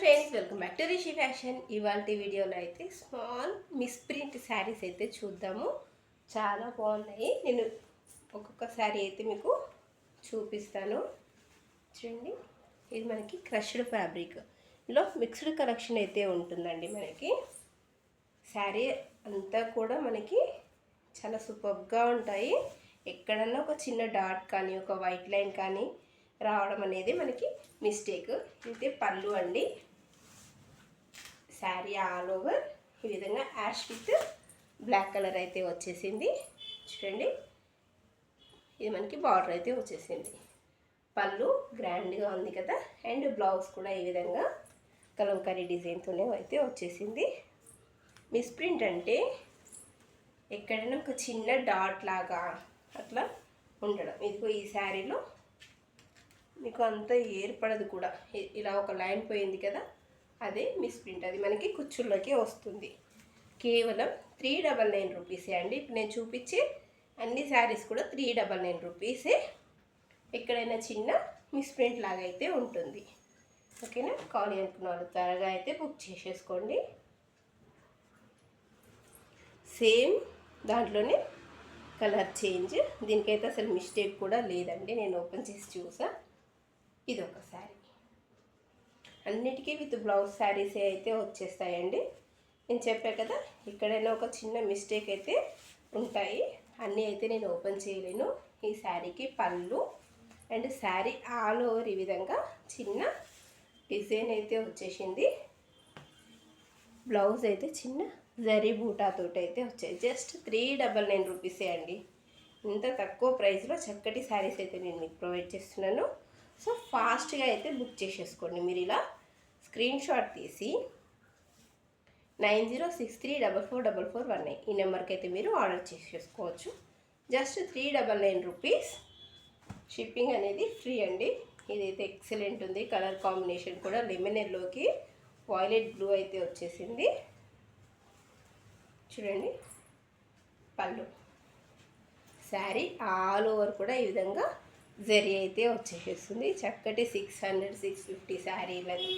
Friends, welcome back to Rishi fashion. ఇవాళ వీడియోలో అయితే స్మాల్ మిస్ప్రింట్ శారీస్ అయితే చూద్దాము. చాలా బాగున్నాయి. నేను ఒక్కొక్క శారీ అయితే మీకు చూపిస్తాను. చూడండి, ఇది మనకి క్రష్డ్ ఫ్యాబ్రిక్ లో మిక్స్డ్ కలెక్షన్ అయితే ఉంటుందండి. మనకి శారీ అంతా కూడా మనకి చాలా సూపర్గా ఉంటాయి. ఎక్కడన్నా ఒక చిన్న డాట్ కానీ ఒక వైట్ లైన్ కానీ రావడం అనేది మనకి మిస్టేక్. ఇది పళ్ళు అండి. శారీ ఆల్ ఓవర్ ఈ విధంగా యాష్ విత్ బ్లాక్ కలర్ అయితే వచ్చేసింది. చూడండి, ఇది మనకి బార్డర్ అయితే వచ్చేసింది. పళ్ళు గ్రాండ్గా ఉంది కదా. అండ్ బ్లౌజ్ కూడా ఈ విధంగా కలంకారీ డిజైన్తోనే అయితే వచ్చేసింది. మిస్ప్రింట్ అంటే ఎక్కడైనా ఒక చిన్న డాట్ లాగా అట్లా ఉండడం. ఇదిగో ఈ శారీలో మీకు అంత ఏర్పడదు కూడా. ఇలా ఒక లైన్ పోయింది కదా, అదే మిస్ప్రింట్. అది మనకి కుచ్చుల్లోకి వస్తుంది. కేవలం 399 రూపీసే అండి. ఇప్పుడు నేను చూపించే అన్ని శారీస్ కూడా 399 రూపీసే. ఎక్కడైనా చిన్న మిస్ప్రింట్ లాగా అయితే ఉంటుంది. ఓకేనా? కావాలి అనుకున్న వాళ్ళు త్వరగా అయితే బుక్ చేసేసుకోండి. శారీ దాంట్లోనే కలర్ చేంజ్. దీనికైతే అసలు మిస్టేక్ కూడా లేదండి. నేను ఓపెన్ చేసి చూసా. ఇది ఒక శారీ. అన్నిటికీ విత్ బ్లౌజ్ శారీస్ అయితే వచ్చేస్తాయండి. నేను చెప్పా కదా, ఎక్కడైనా ఒక చిన్న మిస్టేక్ అయితే ఉంటాయి. అన్నీ అయితే నేను ఓపెన్ చేయలేను. ఈ శారీకి పళ్ళు అండ్ శారీ ఆల్ ఓవర్ ఈ విధంగా చిన్న డిజైన్ అయితే వచ్చేసింది. బ్లౌజ్ అయితే చిన్న జరీ బూటాతోటి అయితే వచ్చాయి. జస్ట్ 399 రూపీసే అండి. ఇంత తక్కువ ప్రైస్లో చక్కటి శారీస్ అయితే నేను మీకు ప్రొవైడ్ చేస్తున్నాను. సో ఫాస్ట్గా అయితే బుక్ చేసేసుకోండి. మీరు ఇలా స్క్రీన్ షాట్ తీసి 9063444419 ఈ నెంబర్కి అయితే మీరు ఆర్డర్ చేసేసుకోవచ్చు. Just 399 rupees. షిప్పింగ్ అనేది ఫ్రీ అండి. ఇదైతే ఎక్సలెంట్ ఉంది. కలర్ కాంబినేషన్ కూడా లెమన్ ఎల్లోకి వాయిలెట్ బ్లూ అయితే వచ్చేసింది. చూడండి, పళ్ళు. శారీ ఆల్ ఓవర్ కూడా ఈ విధంగా జరీ అయితే వచ్చేసేస్తుంది. చక్కటి 600-650 శారీలను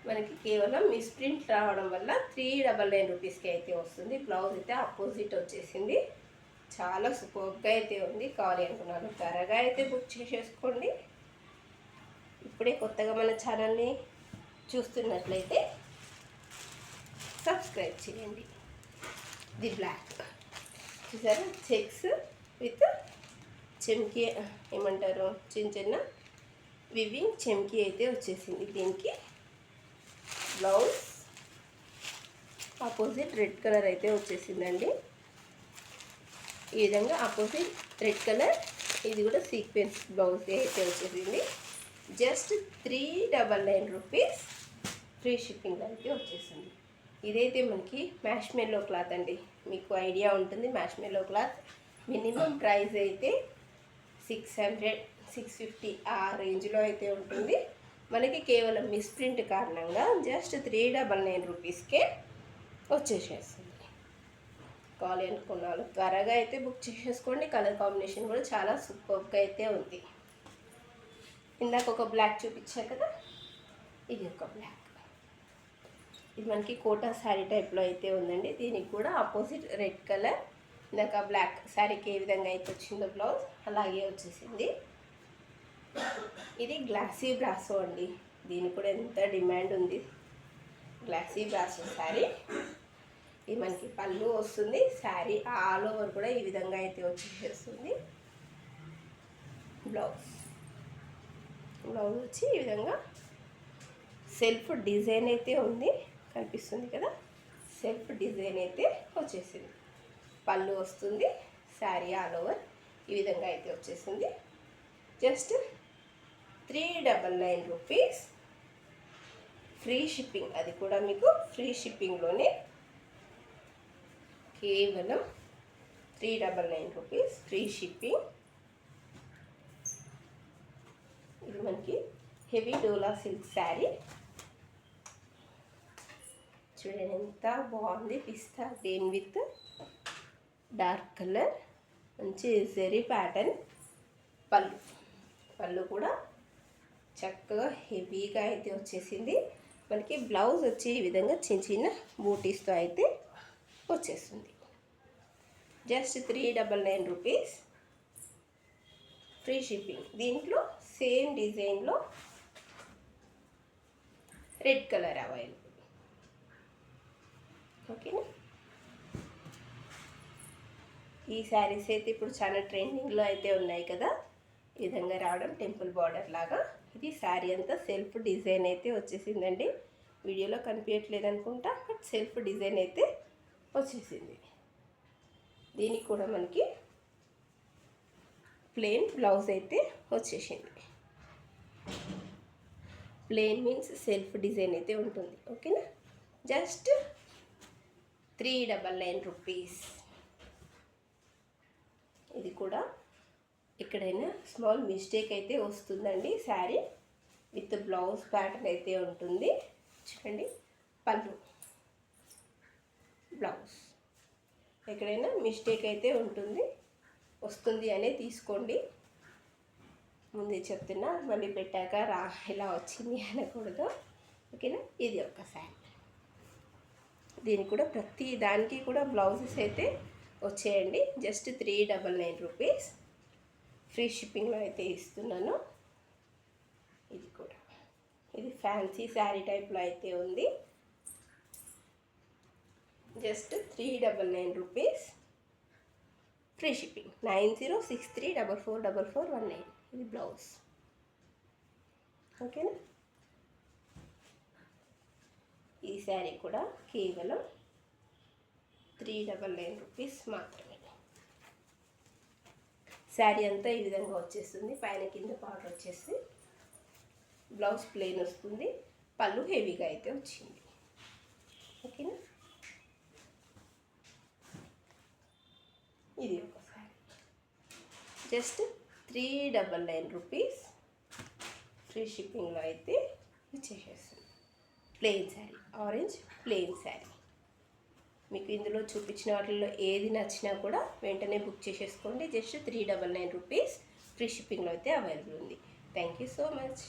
మనకి కేవలం మిస్ప్రింట్ రావడం వల్ల 399 రూపీస్కి అయితే వస్తుంది. బ్లౌజ్ అయితే అపోజిట్ వచ్చేసింది. చాలా సూపర్గా అయితే ఉంది. కావాలి అనుకున్నాను త్వరగా అయితే బుక్ చేసేసుకోండి. ఇప్పుడే కొత్తగా మన ఛానల్ని చూస్తున్నట్లయితే సబ్స్క్రైబ్ చేయండి. ది బ్లాక్ చూసారా, చెక్స్ విత్ చెమ్కీ ఏమంటారు, చిన్న చిన్న వివింగ్ చెమ్కీ అయితే వచ్చేసింది. దీనికి బ్లౌజ్ ఆపోజిట్ రెడ్ కలర్ అయితే వచ్చేసిందండి. ఈ విధంగా ఆపోజిట్ రెడ్ కలర్, ఇది కూడా సీక్వెన్స్ బ్లౌజ్ అయితే వచ్చేసింది. Just 399 rupees. ఫ్రీ షిప్పింగ్ అయితే వచ్చేసింది. ఇదైతే మనకి మ్యాష్ మెల్లో క్లాత్ అండి. మీకు ఐడియా ఉంటుంది. మ్యాష్ మెల్లో క్లాత్ మినిమం ప్రైస్ అయితే 600-650 ఆ రేంజ్లో అయితే ఉంటుంది. మనకి కేవలం మిస్ప్రింట్ కారణంగా జస్ట్ 399 రూపీస్కే వచ్చేసేస్తుంది. కావాలి అనుకున్నాను త్వరగా అయితే బుక్ చేసేసుకోండి. కలర్ కాంబినేషన్ కూడా చాలా సూపర్గా అయితే ఉంది. ఇందాక ఒక బ్లాక్ చూపించా కదా, ఇది ఒక బ్లాక్. ఇది మనకి కోటా శారీ టైప్లో అయితే ఉందండి. దీనికి కూడా ఆపోజిట్ రెడ్ కలర్. ఇందాక బ్లాక్ శారీకి ఏ విధంగా అయితే వచ్చిందో బ్లౌజ్ అలాగే వచ్చేసింది. ఇది గ్లాసీ బ్రాసో అండి. దీనికి కూడా ఎంత డిమాండ్ ఉంది. Glossy brasso sari. ఇది మనకి పళ్ళు వస్తుంది. శారీ ఆల్ ఓవర్ కూడా ఈ విధంగా అయితే వచ్చేస్తుంది. బ్లౌజ్ వచ్చి ఈ విధంగా సెల్ఫ్ డిజైన్ అయితే ఉంది. కనిపిస్తుంది కదా, సెల్ఫ్ డిజైన్ అయితే వచ్చేసింది. పళ్ళు వస్తుంది. శారీ ఆల్ ఓవర్ ఈ విధంగా అయితే వచ్చేసింది. Just 399 rupees. ఫ్రీ షిప్పింగ్, అది కూడా మీకు ఫ్రీ షిప్పింగ్లోనే. కేవలం 399 రూపీస్ ఫ్రీ షిప్పింగ్. ఇది మనకి హెవీ డోలా సిల్క్ శారీ. చూడండి ఎంత బాగుంది. పిస్తా గ్రీన్ విత్ డార్క్ కలర్, మంచి జరీ ప్యాటర్న్. పళ్ళు కూడా చక్కగా హెవీగా అయితే వచ్చేసింది. మనకి బ్లౌజ్ వచ్చి ఈ విధంగా చిన్న చిన్న బూటీస్తో అయితే వచ్చేస్తుంది. Just 399 rupees, free shipping. దీంట్లో సేమ్ డిజైన్లో రెడ్ కలర్ అవైలబుల్. ఓకేనా. ఈ శారీస్ అయితే ఇప్పుడు చాలా ట్రెండింగ్లో అయితే ఉన్నాయి కదా. ఈ విధంగా రావడం టెంపుల్ బార్డర్ లాగా. ఇది శారీ అంతా సెల్ఫ్ డిజైన్ అయితే వచ్చేసిందండి. వీడియోలో కనిపించట్లేదు అనుకుంటా, బట్ సెల్ఫ్ డిజైన్ అయితే వచ్చేసింది. దీనికి కూడా మనకి ప్లెయిన్ బ్లౌజ్ అయితే వచ్చేసింది. ప్లెయిన్ మీన్స్ సెల్ఫ్ డిజైన్ అయితే ఉంటుంది. ఓకేనా. Just 399 rupees. ఇది కూడా ఎక్కడైనా స్మాల్ మిస్టేక్ అయితే వస్తుందండి. శారీ విత్ బ్లౌజ్ ప్యాటర్న్ అయితే ఉంటుంది. చూడండి, పళ్ళు, బ్లౌజ్ ఎక్కడైనా మిస్టేక్ అయితే వస్తుంది అనే తీసుకోండి. ముందే చెప్తున్నా, మళ్ళీ పెట్టాక ఇలా వచ్చింది అనకూడదు. ఓకేనా. ఇది ఒక శారీ. దీనికి కూడా ప్రతి దానికి కూడా బ్లౌజెస్ అయితే వచ్చేయండి. జస్ట్ 399 రూపీస్, ఫ్రీ షిప్పింగ్లో అయితే ఇస్తున్నాను. ఇది కూడా ఇది ఫ్యాన్సీ శారీ టైప్లో అయితే ఉంది. Just 399 rupees, free shipping. 9063444419. ఇది బ్లౌజ్. ఓకేనా. ఈ శారీ కూడా కేవలం 399 రూపీస్ మాత్రమే. శారీ అంతా ఈ విధంగా వచ్చేస్తుంది. పైన కింద బార్డర్ వచ్చేసి బ్లౌజ్ ప్లెయిన్ వస్తుంది. పళ్ళు హెవీగా అయితే వచ్చింది. ఓకేనా. ఇది ఒక శారీ. జస్ట్ 399 రూపీస్, ఫ్రీ షిప్పింగ్లో అయితే ఇచ్చేసేస్తుంది. Plain sari, orange plain sari. మీకు ఇందులో చూపించిన వాటిల్లో ఏది నచ్చినా కూడా వెంటనే బుక్ చేసేసుకోండి. జస్ట్ 399 రూపీస్, ఫ్రీ షిప్పింగ్లో అయితే అవైలబుల్ ఉంది. Thank you so much.